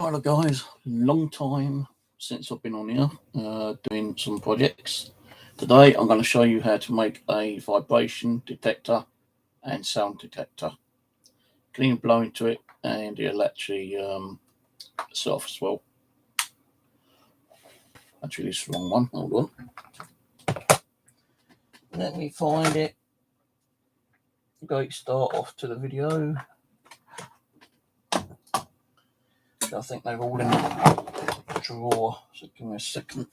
Hello guys, long time since I've been on here doing some projects. Today I'm going to show you how to make a vibration detector and sound detector. Can even blow into it and it'll actually set off as well. Actually this is the wrong one, hold on. Let me find it. Go start off to the video. I think they're all in the drawer, so give me a second.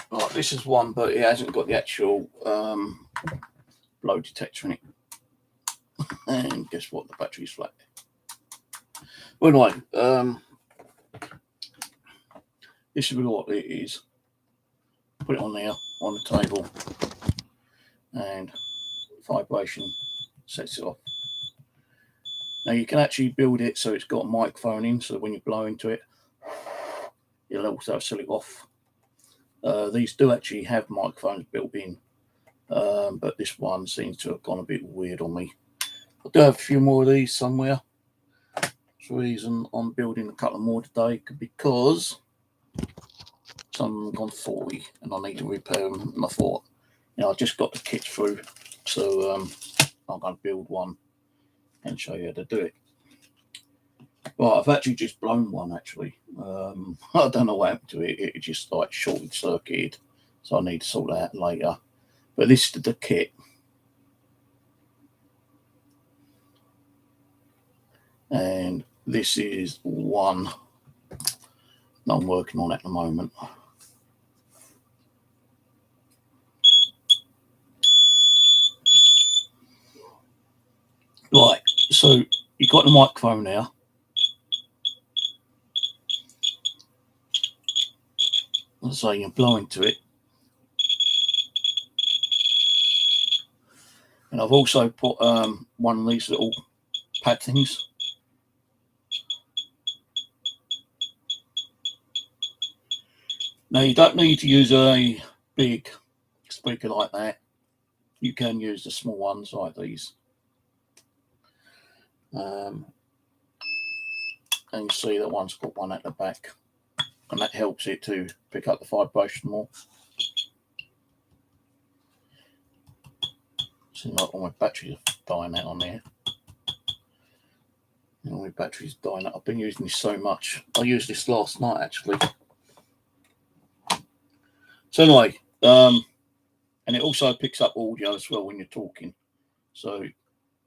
Right, this is one, but it hasn't got the actual blow detector in it. And guess what? The battery's flat. Well, anyway, this is what it is. Put it on there on the table, and vibration sets it off. Now you can actually build it so it's got a microphone in, so when you blow into it, it'll also set it off. These do actually have microphones built in, but this one seems to have gone a bit weird on me. I do have a few more of these somewhere. That's the reason I'm building a couple more today, because some gone faulty and I need to repair them. And I thought, I just got the kit through, so I'm going to build one and show you how to do it. Right, I've actually just blown one actually. I don't know what happened to it. It just like shorted circuited, so I need to sort that out later. But this is the kit. And this is one that I'm working on at the moment. Right, so you've got the microphone now. So you blow into it. And I've also put one of these little pad things. Now you don't need to use a big speaker like that. You can use the small ones like these. And you see that one's got one at the back, and that helps it to pick up the vibration more. Seems like all my batteries are dying out on there. All my batteries dying out. I've been using this so much. I used this last night actually. So anyway, and it also picks up audio as well when you're talking. So,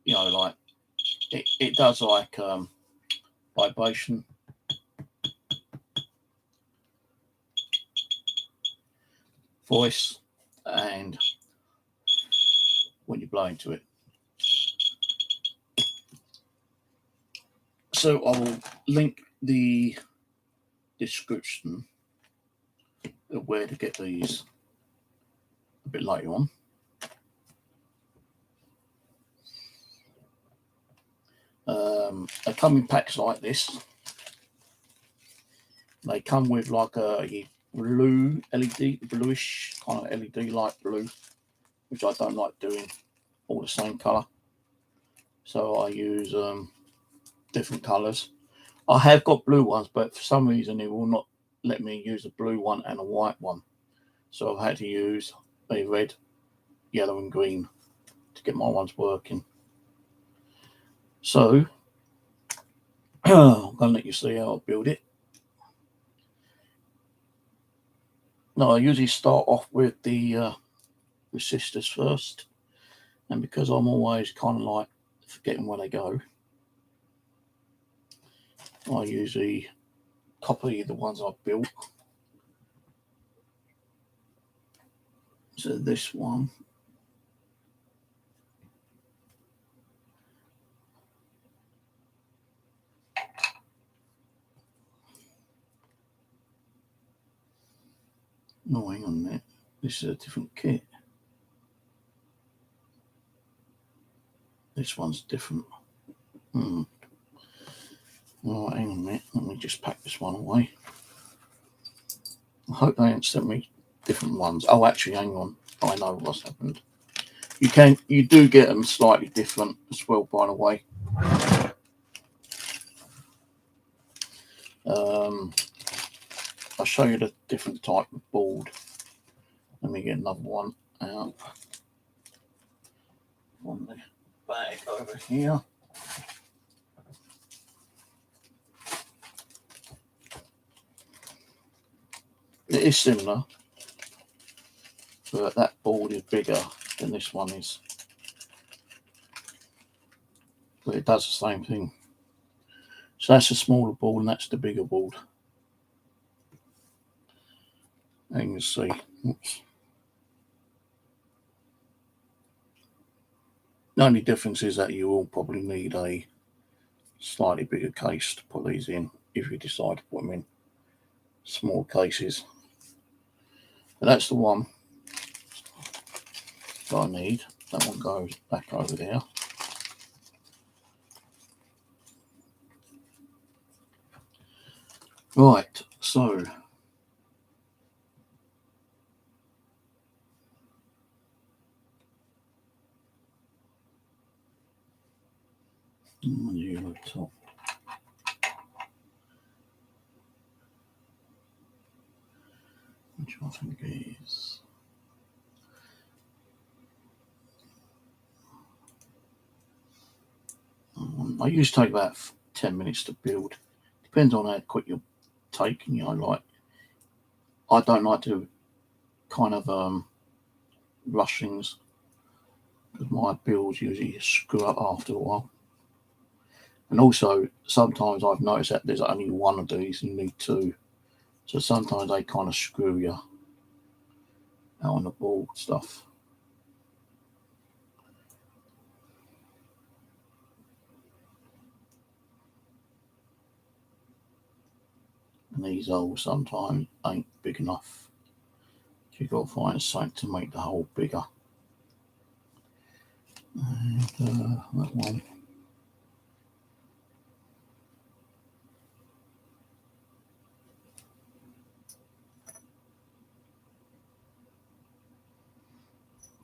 like it does like vibration. Voice, and when you blow into it. So I will link the description of where to get these a bit later on. They come in packs like this. They come with like a blue LED, bluish kind of LED light blue, which I don't like doing all the same colour. So I use different colours. I have got blue ones, but for some reason it will not let me use a blue one and a white one. So I've had to use a red, yellow and green to get my ones working. So I'm going to let you see how I build it. Now I usually start off with the resistors first, and because I'm always kind of like forgetting where they go, I usually copy the ones I've built. So this one, no, hang on a minute, this is a different kit. This one's different. Right, hang on a minute. Let me just pack this one away. I hope they haven't sent me different ones. Oh, actually, hang on. I know what's happened. You do get them slightly different as well, by the way. I'll show you the different type of board. Let me get another one out on the bag over here. It is similar, but that board is bigger than this one is. But it does the same thing. So that's a smaller board and that's the bigger board. And you can see, oops. The only difference is that you will probably need a slightly bigger case to put these in if you decide to put them in small cases. But that's the one that I need. That one goes back over there. Right, so yellow top. Which I think is I used to take about 10 minutes to build. Depends on how quick you're taking, you know, like I don't like to kind of rush things because my builds usually screw up after a while. And also sometimes I've noticed that there's only one of these and you need two. So sometimes they kind of screw you out on the board stuff. And these holes sometimes ain't big enough. So you've got to find something to make the hole bigger. And that one.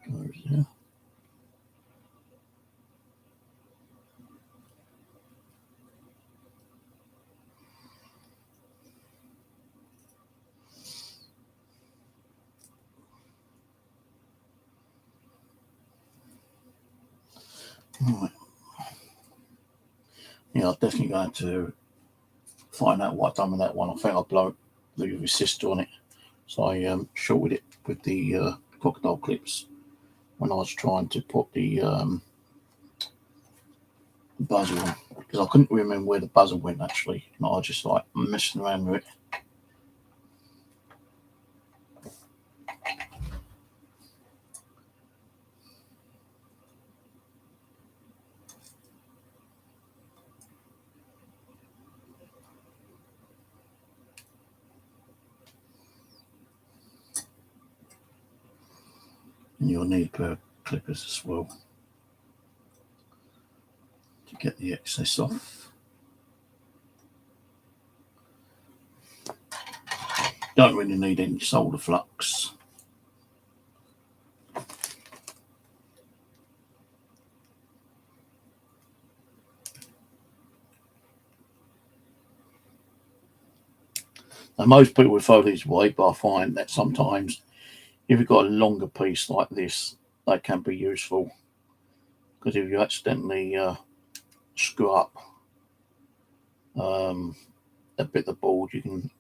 Goes there. Right. Yeah, I'm definitely going to find out what I've done with that one. I think I blew the resistor on it. So I shorted it with the crocodile clips when I was trying to put the buzzer on. Because I couldn't remember where the buzzer went actually. And I was just like messing around with it. And you'll need a pair of clippers as well to get the excess off. Don't really need any solder flux. Now, most people would throw these away, but I find that sometimes if you've got a longer piece like this, they can be useful. Because if you accidentally screw up a bit of the board, you can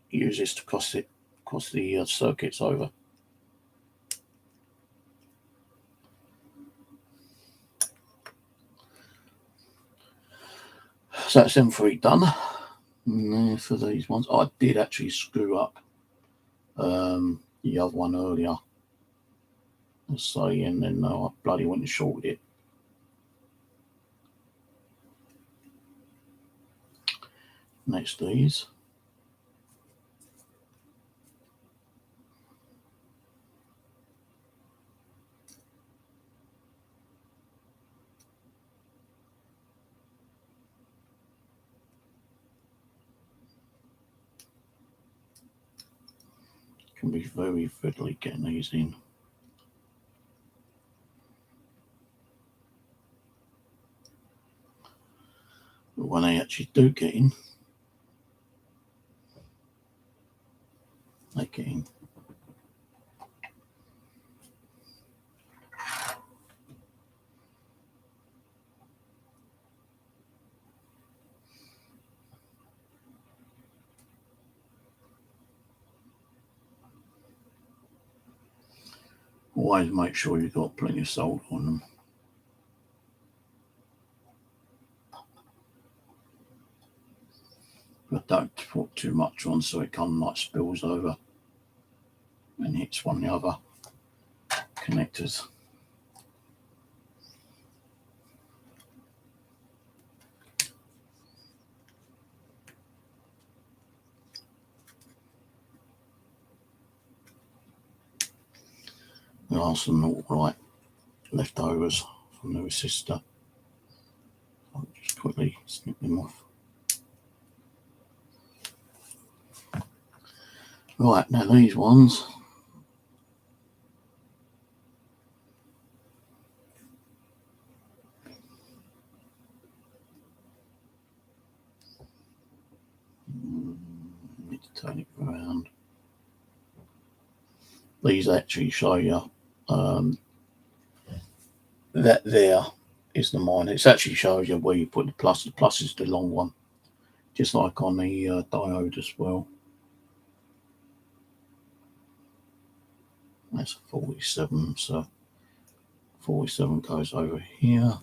use this to cross the circuits over. So that's them three done. And for these ones, I did actually screw up the other one earlier. So, and then I bloody went and shorted it. Next to these. can be very fiddly getting these in. But when they actually do get in, they get in. Always make sure you've got plenty of solder on them. But don't put too much on so it kind of like spills over and hits one of the other connectors. There are some little leftovers from the resistor. I'll just quickly snip them off. Right, now these ones, need to turn it around. These actually show you that there is the minus. It actually shows you where you put the plus. The plus is the long one, just like on the diode as well. That's 47, so 47 goes over here,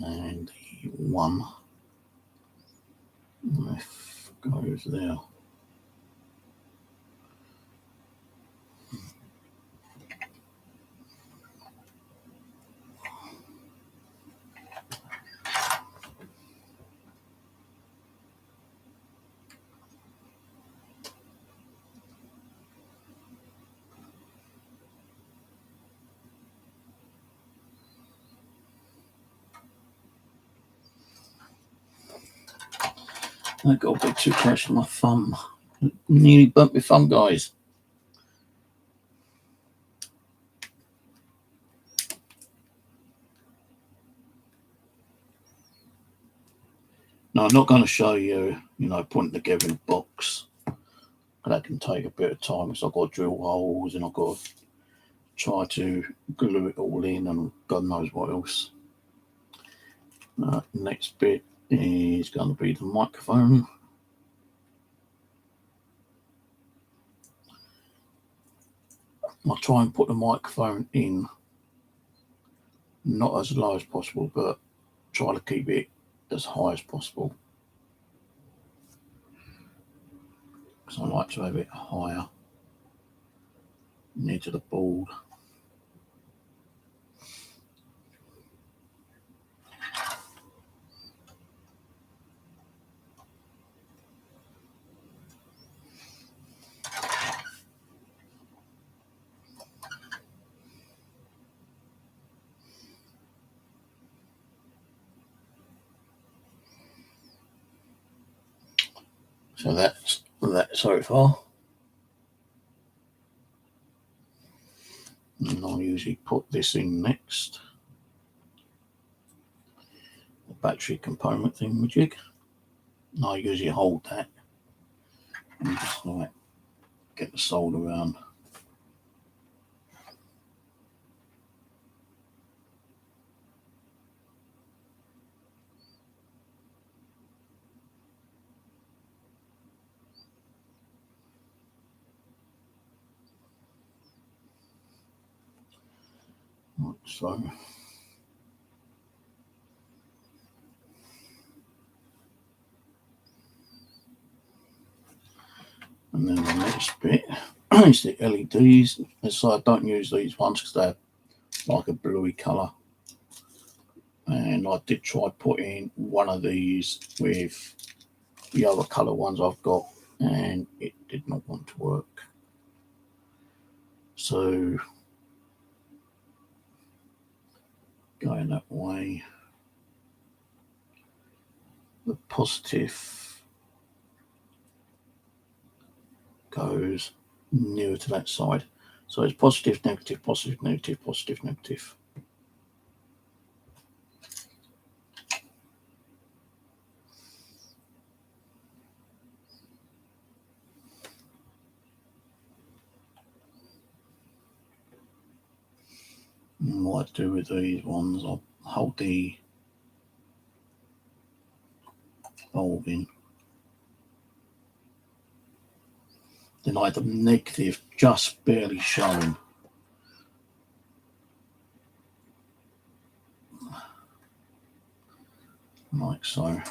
and the 1 F goes there. I got a bit too close to my thumb. Nearly burnt my thumb, guys. Now, I'm not going to show you, putting together in a box. That can take a bit of time because I've got to drill holes and I've got to try to glue it all in and God knows what else. Next bit is going to be the microphone. I'll try and put the microphone in not as low as possible, but try to keep it as high as possible. Because I like to have it higher, near to the board. So that's that so far. And I'll usually put this in next. The battery component thingamajig. And I usually hold that and just get the solder around. So and then the next bit is the LEDs. So I don't use these ones because they're like a bluey colour. And I did try putting one of these with the other colour ones I've got, and it did not want to work. So going that way, the positive goes nearer to that side. So it's positive, negative, positive, negative, positive, negative. And what I do with these ones, I'll hold the bulb in. Then I have the negative just barely showing. Like so.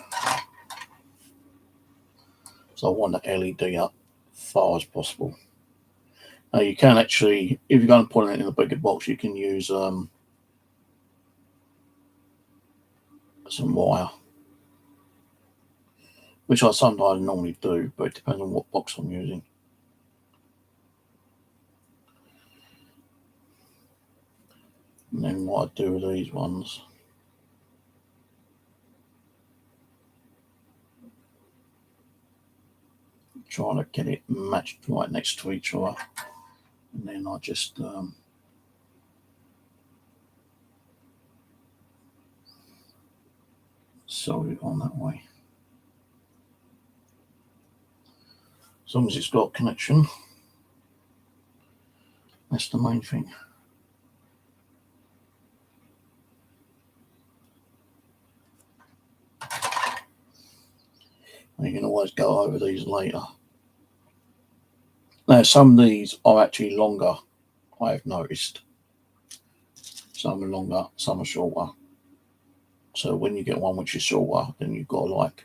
So I want the LED up far as possible. Now you can actually, if you're going to put it in a bigger box, you can use some wire, which I sometimes normally do, but it depends on what box I'm using. And then what I do with these ones, trying to get it matched right next to each other, and then I just solder it on that way. As long as it's got connection, that's the main thing. And you can always go over these later. Now some of these are actually longer, I have noticed. Some are longer, some are shorter. So when you get one which is shorter, then you've got to like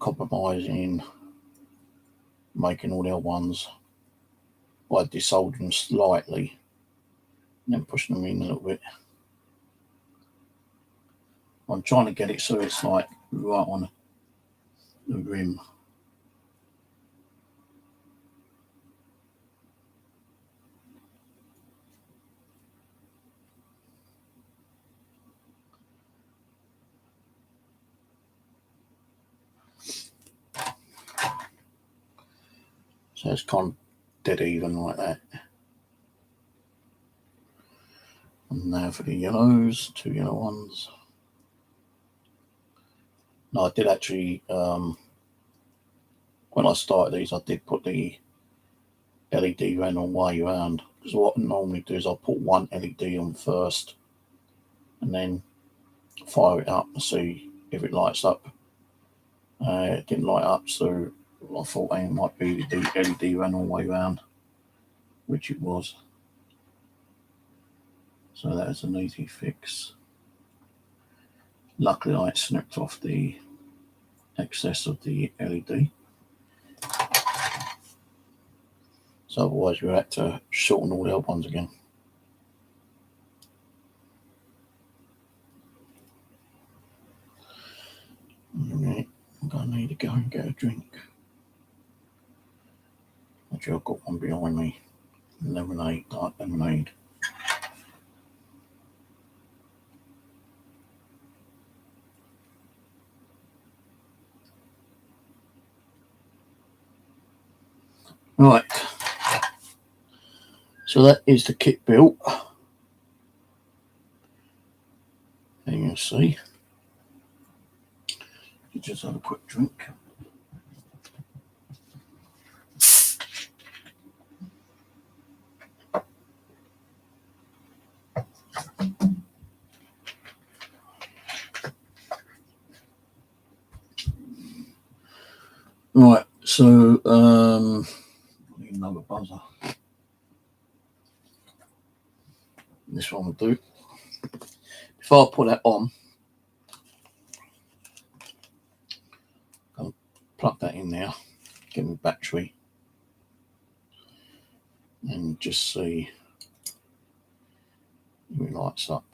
compromising, making all the other ones by desoldering them slightly and then pushing them in a little bit. I'm trying to get it so it's like right on the rim. So it's kind of dead even like that. And now for the yellows, 2 yellow ones. Now I did actually, when I started these, I did put the LED random way around, because what I normally do is I'll put one LED on first and then fire it up and see if it lights up. It didn't light up, so I thought it might be the LED ran all the way around, which it was. So that's an easy fix. Luckily I snipped off the excess of the LED. So otherwise we had to shorten all the other ones again. Alright, I'm going to need to go and get a drink. Actually I've got one behind me. Lemonade, dark lemonade. Right, so that is the kit built. And you can see, you just have a quick drink. Right, so need another buzzer. This one will do. Before I put that on, I'll plug that in there, get my battery, and just see if it lights up.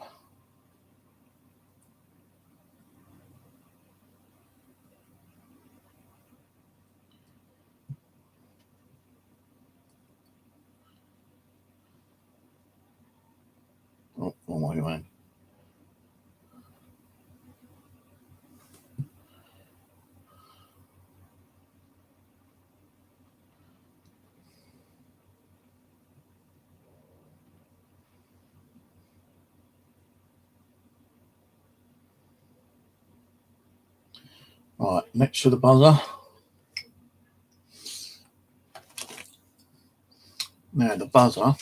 Oh, wrong way around. Right, next to the buzzer. Now the buzzer,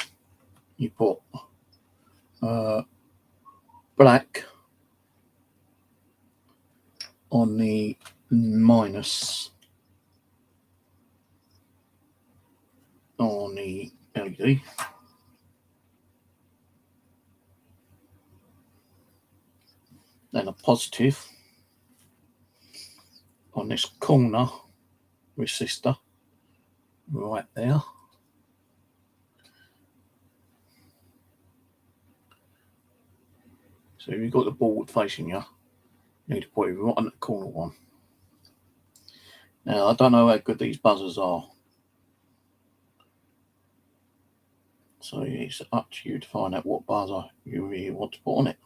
you put black on the minus on the LED. Then a positive on this corner resistor right there. So if you've got the board facing you, you need to put it right on the corner one. Now I don't know how good these buzzers are, so it's up to you to find out what buzzer you really want to put on it.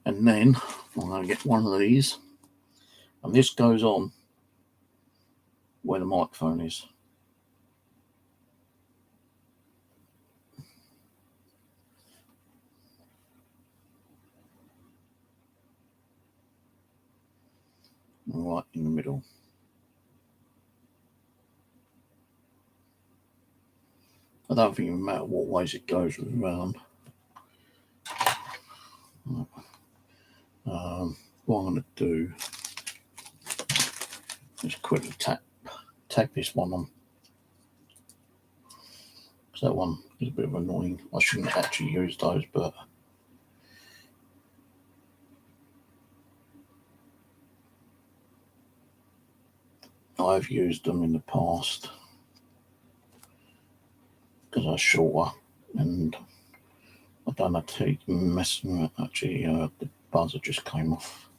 And then I'm going to get one of these, and this goes on where the microphone is. Right in the middle. I don't think it matters what ways it goes around. What I'm going to do is quickly tag this one on. So that one is a bit of annoying. I shouldn't actually use those, but I've used them in the past because they're shorter, and I don't have to keep messing with it. Actually, the buzzer just came off.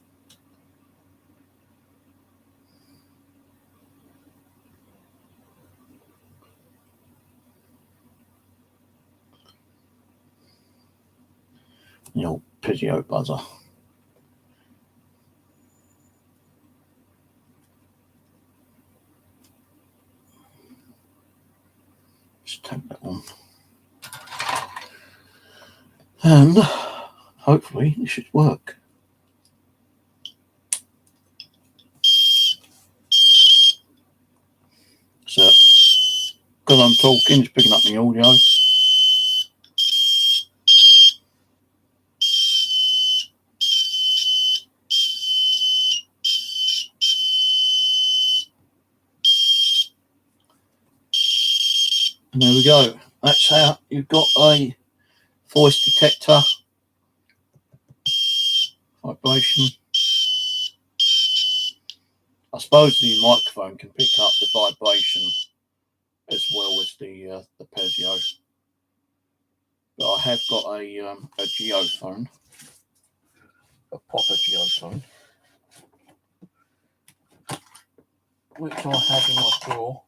The old Pizio buzzer. Just take that on. And hopefully it should work. So, because I'm talking, it's picking up the audio. And there we go. That's how you've got a voice detector, vibration. I suppose the microphone can pick up the vibration as well as the Pezio. But I have got a geophone, a proper geophone, which I have in my drawer,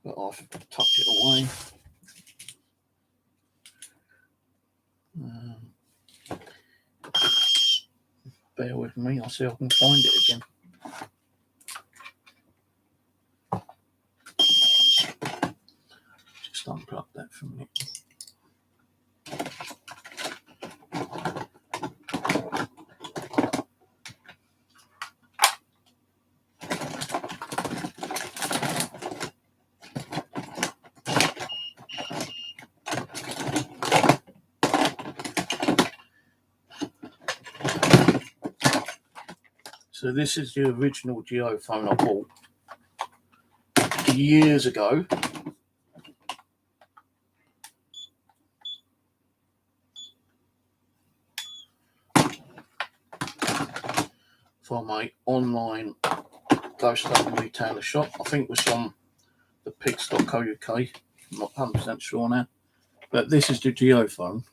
but I've tucked it away. Bear with me, I'll see if I can find it again. Just unplug that for a minute. So this is the original geophone I bought years ago. From a online ghost retailer shop. I think it was from the pigs.co.uk. I'm not 100% sure now. But this is the geophone.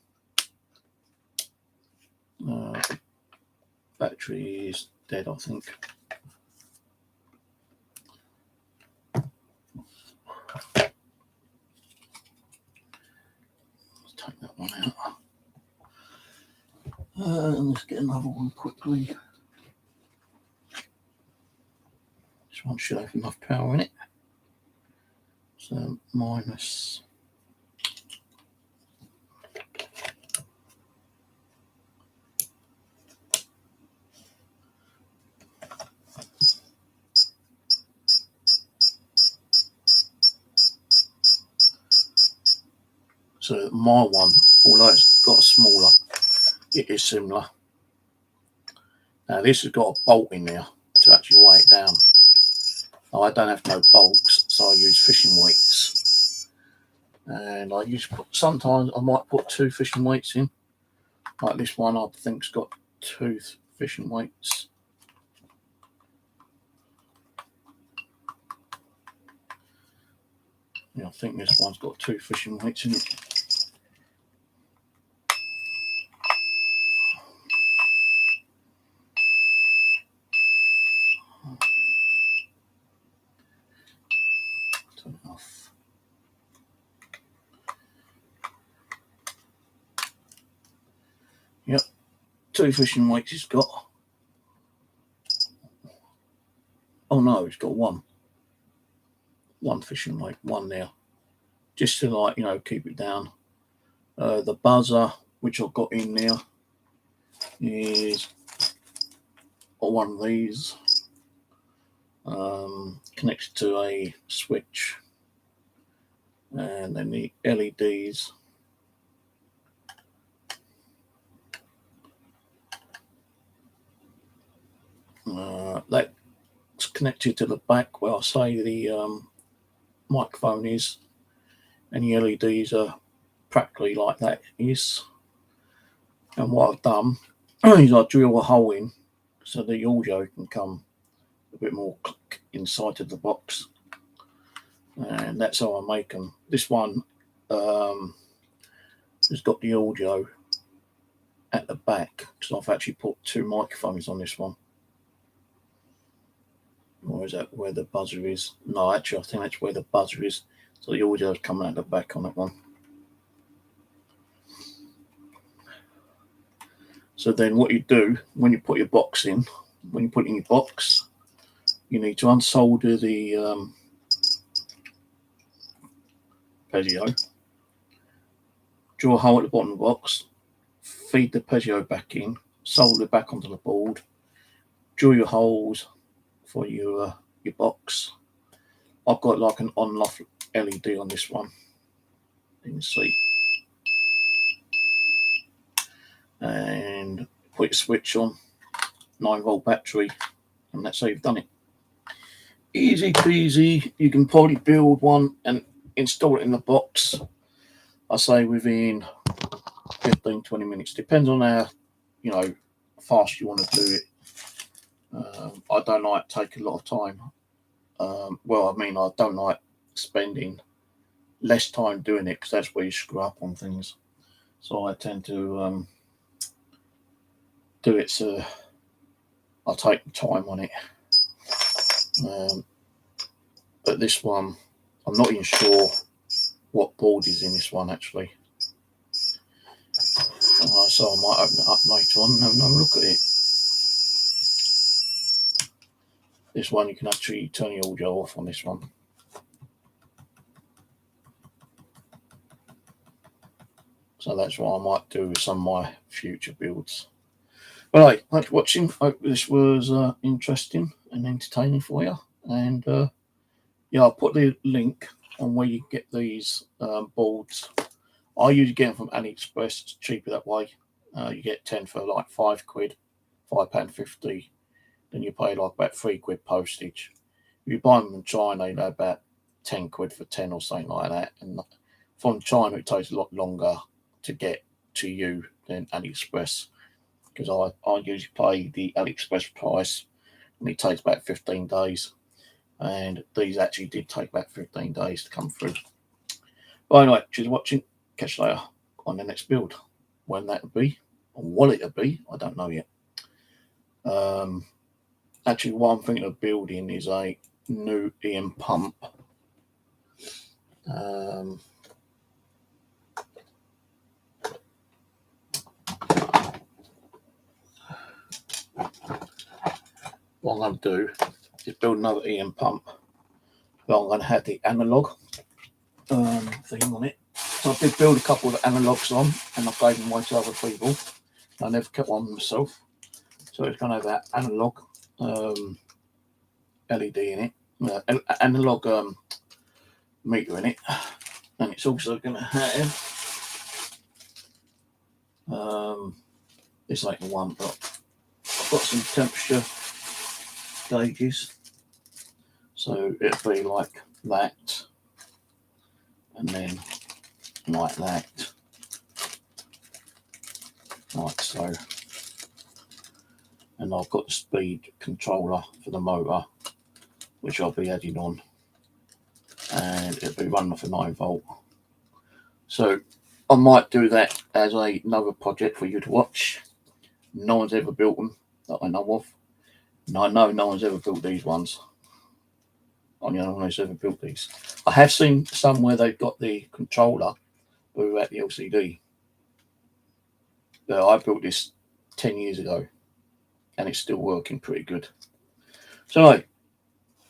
Battery is dead, I think. Let's take that one out. And let's get another one quickly. This one should have enough power in it. So minus. So my one, although it's got a smaller, it is similar. Now this has got a bolt in there to actually weigh it down. Now, I don't have no bolts, so I use fishing weights. And I use, sometimes I might put 2 fishing weights in. Like this one, I think's got 2 fishing weights. Yeah, I think this one's got 2 fishing weights in it. Turn it off. Yep, 2 fishing weights it's got. Oh no, it's got 1 fishing weight, 1 there, just to, like, you know, keep it down. The buzzer which I've got in there is one of these, connected to a switch, and then the LEDs. That's connected to the back where I say the microphone is, and the LEDs are practically like that is. And what I've done is I drill a hole in so the audio can come a bit more inside of the box, and that's how I make them. This one has got the audio at the back because I've actually put 2 microphones on this one. Or is that where the buzzer is? No, actually I think that's where the buzzer is, so the audio is coming out the back on that one. So then what you do when you put your box in, when you put it in your box, you need to unsolder the Pezio, draw a hole at the bottom of the box, feed the Pezio back in, solder it back onto the board, drill your holes for your box. I've got like an on-off LED on this one, you can see, and put your switch on, 9-volt battery, and that's how you've done it. Easy peasy. You can probably build one and install it in the box, I say, within 15-20 minutes. Depends on how, you know, fast you want to do it. I don't like take a lot of time. Well, I mean, I don't like spending less time doing it because that's where you screw up on things. So I tend to do it so I'll take time on it. But this one, I'm not even sure what board is in this one actually. So I might open it up later on and have another look at it. This one, you can actually turn the audio off on this one. So that's what I might do with some of my future builds. Well, hey, thanks for watching. Hope this was interesting and entertaining for you. And yeah, I'll put the link on where you can get these boards. I usually get them from AliExpress. It's cheaper that way. You get 10 for like £5, £5.50. Then you pay like about £3 postage. If you buy them from China, you know, about £10 for 10 or something like that. And from China, it takes a lot longer to get to you than AliExpress, because I usually pay the AliExpress price, and it takes about 15 days. And these actually did take about 15 days to come through. But anyway, cheers for watching. Catch you later on the next build. When that'll be, or what it'll be, I don't know yet. Actually, what I'm thinking of building is a new EM pump. What I'm going to do is build another EM pump, but I'm going to have the analog thing on it. So I did build a couple of analogs on, and I gave them away to other people. I never kept one myself. So it's going to have that analog LED in it, analog meter in it, and it's also going to have This ain't the one, but I've got some temperature gauges. So it'll be like that, and then like that, like so. And I've got the speed controller for the motor, which I'll be adding on, and it'll be running off a 9 volt. So I might do that as another project for you to watch. No one's ever built them that I know of. And I know no one's ever built these ones. I'm the only one who's ever built these. I have seen some where they've got the controller without the LCD. I built this 10 years ago, and it's still working pretty good. So anyway,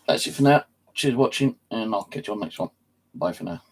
that's it for now. Cheers for watching, and I'll catch you on the next one. Bye for now.